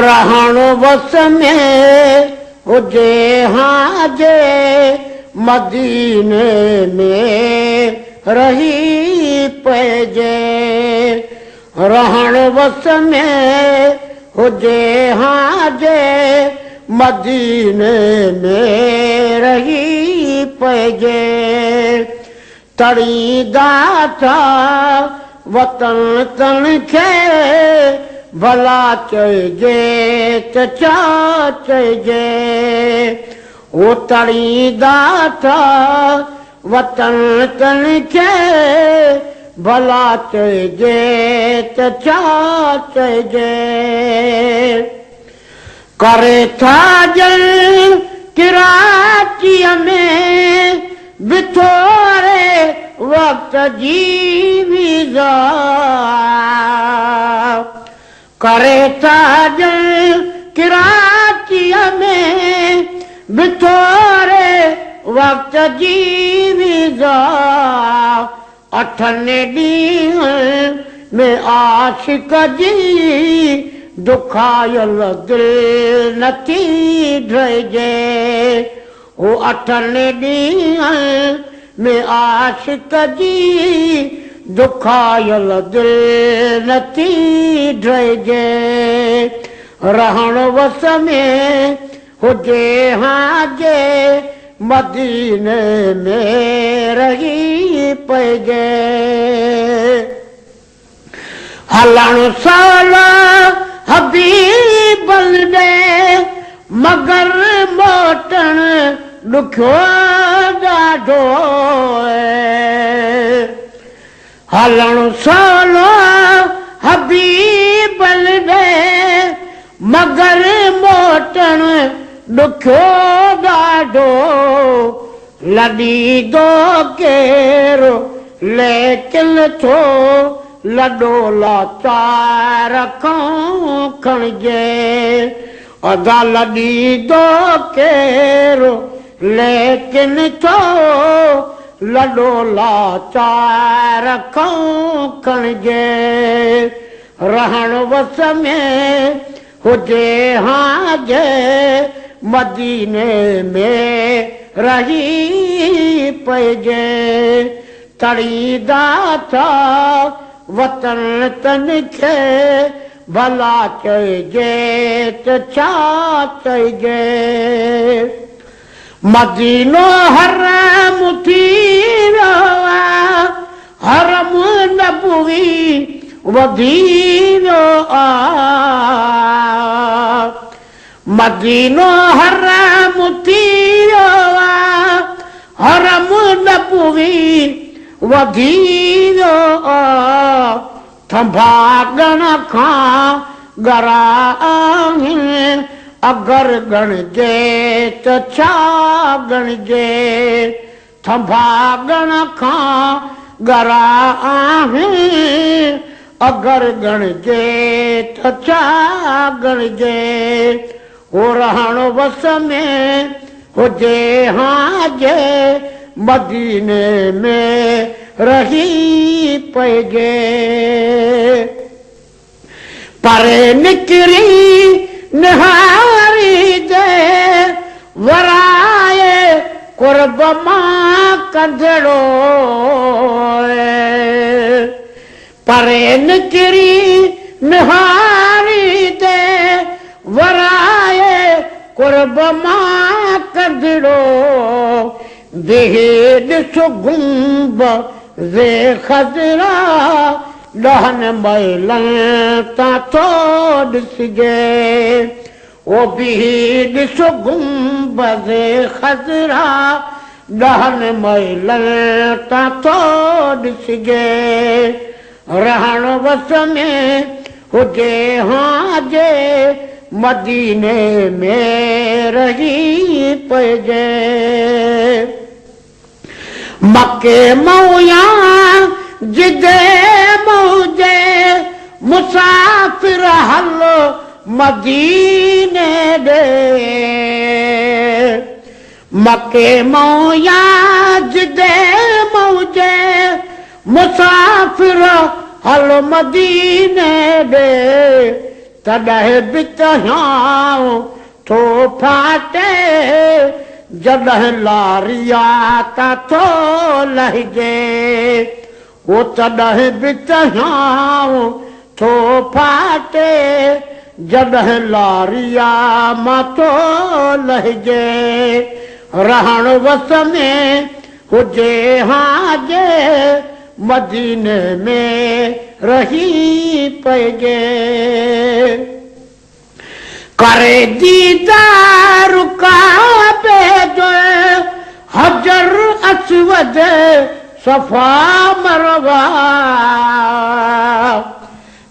रहण वस में हुजे हाजे मदीने में रही पइजे रहण वस में हुजे हाजे मदीने में रही पइजे तड़ींदा था वतन तन खे भला चइजे त छा चइजे वो तड़ींदा था वतन तन खे भला चइजे त छा चइजे करे था ॼण किराचीअ में बिथोरे वक्त जी वीज़ा करे था ॼण किराचीअ में बिथोरे वक्त जी वीज़ा अठनि ॾींहंनि में आशिक जी दुखायल दिल नथी ढहिजे वो अठनि ॾींहंनि में आशिक जी दुखायल दिल नथी ढहिजे रहण वस में हुजे हाजे मदीने में रही पइजे हलण साल हबीब ॾे मगर मोटण ॾुखियो ॾाढो हलण साल हबीब ॾे मगर मोटण ॾुखियो ॾाढो लॾींदो केरु लेकिन थो लॾो लाचार खां खणिजे अदा लॾींदो केरु लेकिन थो लॾो लाचार खां खणिजे रहण वस में हुजे हाजे मदीने में रही पइजे तड़ींदा था वतन तन खे भला चइजे त छा चइजे मदीनो हरम थी वियो आहे हरम नबवी वधी वियो आहे मदीनो हरम थी वियो आहे हरम नबवी वधी वियो आहे थंभागण खां गरा आहिनि अगरि ॻणिजे त छा ॻणिजे थंभागण खां गरा आहिनि अगरि ॻणिजे त छा ॻणिजे हो रहण वस में हुजे हाजे मदीने में रही पइजे परे निकिरी निहारी दे वराए कुर्ब मां कंदड़ो परे निकिरी निहारी दे वराए कुर्ब मां कंदड़ो बिही ॾिसो गुंब ज़े खज़रा ॾहनि महिलनि तां थो ॾिसिजे ओ बिही ॾिसो गुंब ज़े खज़रा ॾहनि महिलनि तां थो ॾिसिजे रहण वस में हुजे हाजे मदीने में रही पइजे मके मौया जिदे मौजे मुसाफिर हलो मदीने दे मके मौया जिदे मौजे मुसाफ़िर हल मदीने ॾे तॾहिं बि तव्हां थो फाटे जॾहिं लारिया था थो लहिजे वो तॾहिं बि तव्हां थो फाटे जॾहिं लारिया मां थो लहिजे रहण वस में हुजे हाजे मदीने में रही पइजे करे दीदार काबे जो हजर अस्वद सफा मरवा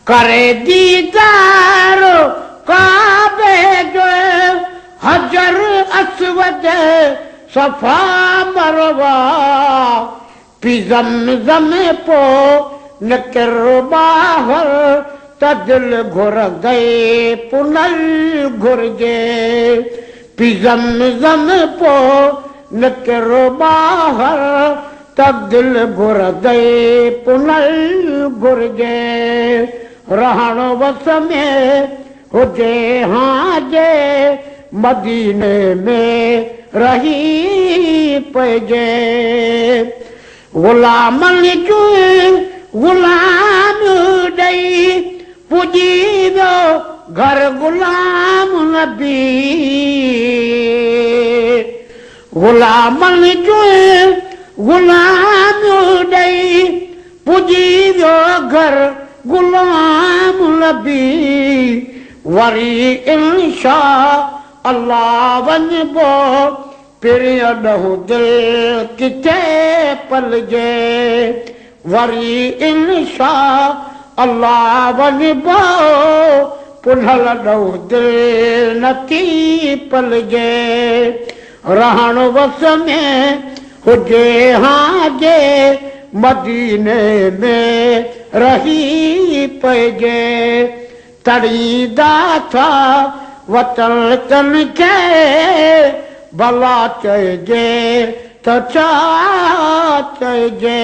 करे दीदार काबे जो हजर अस्वद सफा मरवा पी ज़मज़म पो निकिर ॿाहिर त दिल घुरंदे पुनल घुरिजे पी ज़मज़म पो निकिर ॿाहिर त दिल घुरंदे पुनल घुरिजे रहण वस में हुजे हाजे मदीने में रही पइजे ग़ुलामनि जो ग़ुलाम ॾेई पुॼी वियो घर ग़ुलाम नबी ग़ुलामनि जो ग़ुलाम ॾेई पुॼी वियो घर ग़ुलाम नबी वरी इंशा अल्लाह वञिबो पिरिय ॾहूं दिलि किथे पलजे वरी इंशा अल्लाह वञिबो पुनल ॾहूं दिलि नथी पलजे रहण वस में हुजे हाजे मदीने में रही पइजे तड़ीदा था वतन तन खे भला चइजे त छा चइजे